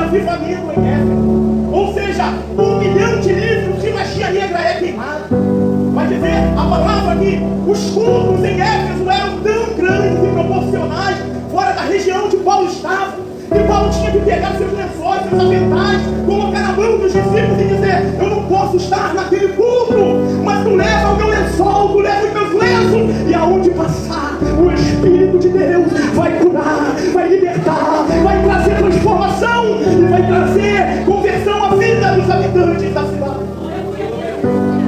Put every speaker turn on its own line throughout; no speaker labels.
avivamento em Éfeso. Ou seja, 1 milhão de livros de magia negra é queimado. Vai dizer a palavra que os cultos em Éfeso eram tão grandes e proporcionais fora da região onde Paulo estava, que Paulo tinha que pegar seus lençóis, seus aventais, colocar na mão dos discípulos e dizer: eu não posso estar naquele culto, mas tu leva o meu lençol, tu leva os meus lenços, e aonde passar, o Espírito de Deus vai curar, vai libertar, vai trazer transformação e vai trazer conversão à vida dos habitantes da cidade.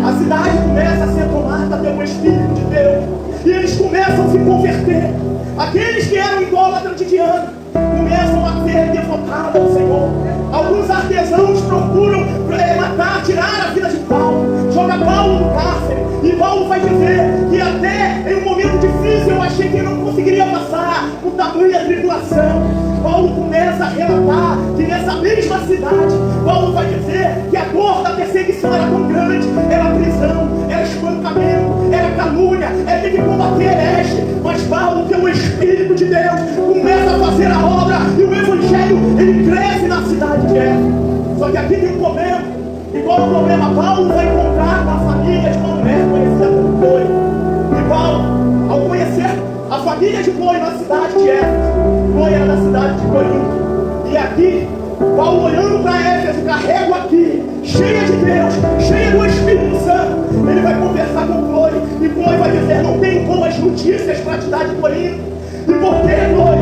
A cidade começa a ser tomada pelo Espírito de Deus e eles começam a se converter. Aqueles que eram idólatras de Diana começam a ser devotados ao Senhor. Alguns artesãos procuram matar, tirar a vida de Paulo, joga Paulo no cárcere, e Paulo vai dizer que até em um momento difícil eu achei que eu não conseguiria passar por tamanha tribulação. Paulo começa a relatar que nessa mesma cidade, Paulo vai dizer que a dor da perseguição era tão grande, era prisão, era espancamento, era calúnia, era ter que combater herege. Mas Paulo, pelo Espírito de Deus, começa a fazer a obra e o Evangelho, ele cresce na cidade de Éfeso. Só que aqui tem um problema. E qual é o problema? Paulo vai encontrar com a família de uma mulher conhecida como Chloe. E Paulo, ao conhecer a família de Chloe na cidade de Éfeso, Chloe era da cidade de Corinto. E aqui, Paulo olhando para Éfeso, carrego aqui, cheia de Deus, cheia do Espírito Santo, ele vai conversar com Chloe. E Chloe vai dizer: não tenho boas notícias para te dar de Corinto. E por que, Chloe?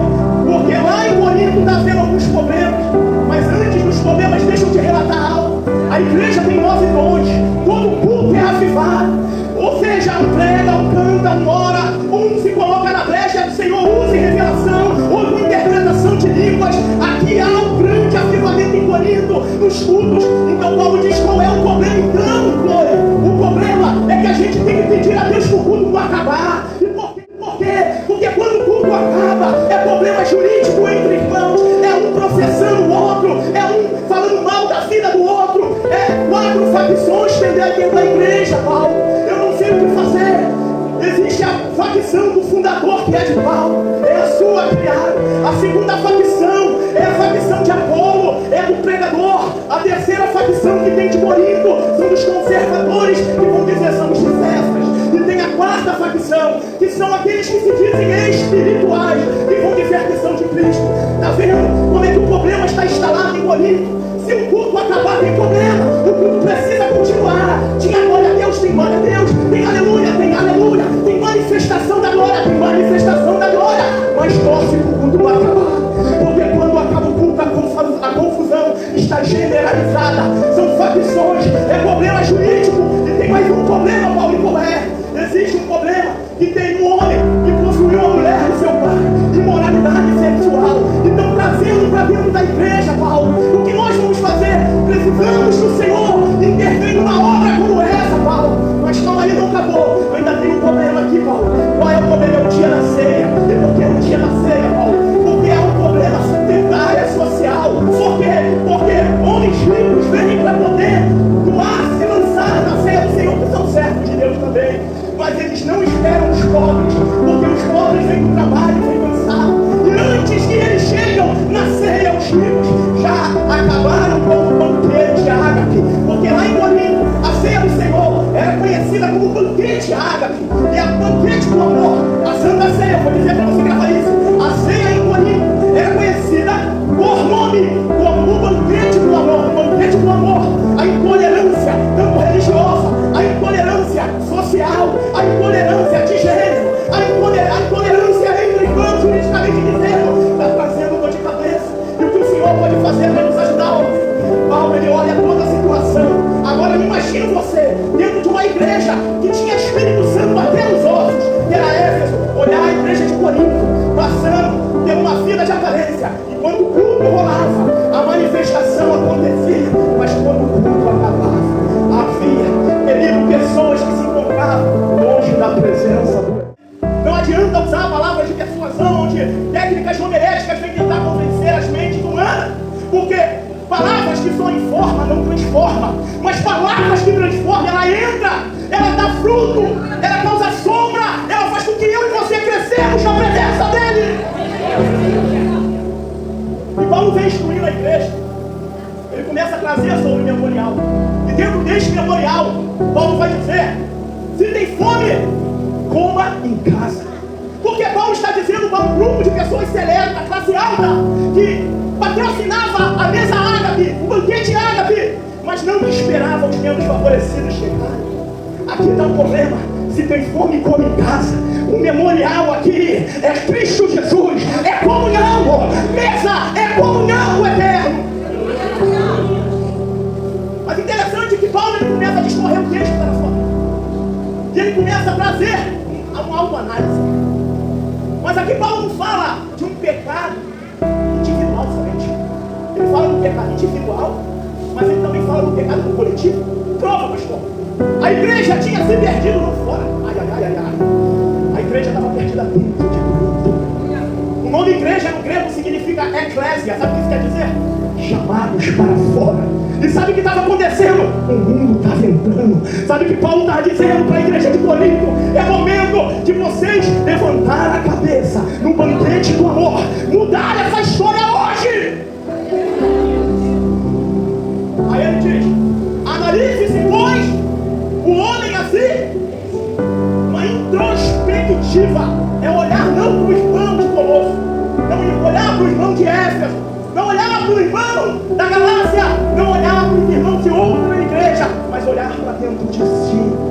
Porque lá em Corinto está havendo alguns problemas. Mas antes dos problemas, deixa eu te relatar algo. A igreja tem 9 dons, todo culto é avivado. Ou seja, um prega, um canta, um ora, um se coloca na brecha do Senhor, usa em revelação, outro interpretação de línguas. Aqui há um grande avivamento em Corinto, nos cultos. Então Paulo diz: qual é o problema então, Chloe? O problema é que a gente tem que pedir a Deus para o culto não acabar. E por quê? Porque quando o culto acaba, é problema jurídico entre irmãos, é um processando o outro, é um falando mal da vida do outro, é 4 facções pendendo dentro da igreja, Paulo. Eu não sei o que fazer. Existe a facção do fundador, que é de Paulo, é a sua criada. A segunda facção é a facção de Apolo, é do pregador. A terceira facção que tem de Corinto são dos conservadores, que vão dizer somos de César. E tem a quarta facção, que são aqueles que se dizem espirituais, que vão dizer que são de Cristo. Está vendo como é que o problema está instalado em Corinto? Se o culto acabar, tem problema. O culto precisa continuar. Tinha glória a Deus, tem glória a Deus, tem aleluia, tem manifestação da glória, tem manifestação da glória. Mas torce para o culto não acabar. Porque quando acaba o culto, a confusão está generalizada. São facções, é problema jurídico. E tem mais um problema, Paulo, e qual é? Existe um problema que tem um homem que possuiu a mulher do seu pai, imoralidade sexual. Então, trazendo para dentro da igreja, Paulo, o que nós vamos fazer? Precisamos do Senhor intervir numa obra como essa, Paulo. Mas calma aí, não acabou. Ainda tem um problema aqui, Paulo. Qual é o problema? É o dia da ceia. E por que é o dia da ceia, Paulo? Porque é um problema da área social. Por quê? Porque homens ricos vêm para poder doar, se lançar na ceia do Senhor, que são servos de Deus também. Mas eles não esperam os pobres, porque os pobres vêm do trabalho, vêm cansados. E antes que eles chegam na ceia, os ricos já acabaram com o banquete de ágape. Porque lá em Corinto, a ceia do Senhor era conhecida como banquete ágape. E a banquete do amor, a Santa Ceia, vou dizer para você gravar isso. A ceia em Corinto era conhecida por nome como o banquete do amor. O banquete do amor, a intolerância, tanto religiosa, a intolerância social, a intolerância de gênero, a intolerância entre irmãos, juridicamente dizendo, está trazendo dor de cabeça. E o que o Senhor pode fazer para nos ajudar? Paulo, ele olha toda a situação. Agora, imagine você, dentro de uma igreja que tinha Espírito Santo até os ossos, que era Éfeso, olhar a igreja de Corinto, passando, ter uma vida de aparência. E quando o culto rolava, a manifestação acontecia. Mas quando o culto acabava, havia pessoas que se encontravam longe da presença do Deus. Não adianta usar palavras de persuasão, onde técnicas homiléticas vêm tentar convencer as mentes humanas, porque palavras que só informam não transformam, mas palavras que transformam, ela entra, ela dá fruto, ela causa sombra, ela faz com que eu e você crescemos na presença dele. E Paulo vem instruindo a igreja. Ele começa a trazer sobre o memorial. E dentro deste memorial, Paulo vai dizer: se tem fome, coma em casa. Porque Paulo está dizendo para um grupo de pessoas seletas, da classe alta, que patrocinava a mesa ágape, o banquete ágape, mas não esperava os menos favorecidos chegarem. Aqui está o problema. Se tem fome, come em casa. O memorial aqui é Cristo Jesus, é comunhão. Mesa é comunhão eterno. Mas interessante que Paulo ele começa a discorrer o texto da sua vida. E ele começa a trazer uma autoanálise. Mas aqui Paulo não fala de um pecado individual somente. Ele fala do pecado individual, mas ele também fala do pecado coletivo. Prova, pastor. A igreja tinha se perdido lá fora. A igreja estava perdida dentro de Cristo. O nome igreja no grego significa eclésia. Sabe o que isso quer dizer? Chamados para fora. E sabe o que estava acontecendo? O mundo estava entrando. Sabe o que Paulo estava dizendo para a igreja de Corinto? É momento de vocês levantar a cabeça no banquete do amor. Mudar essa história hoje. Aí ele diz: analise-se, pois, o homem assim. Uma introspectiva é olhar não para o irmão de Colosso, não olhar para o irmão de Éfeso, não olhar para o irmão da Galácia, não olhar para o irmão de outra igreja, mas olhar para dentro de si.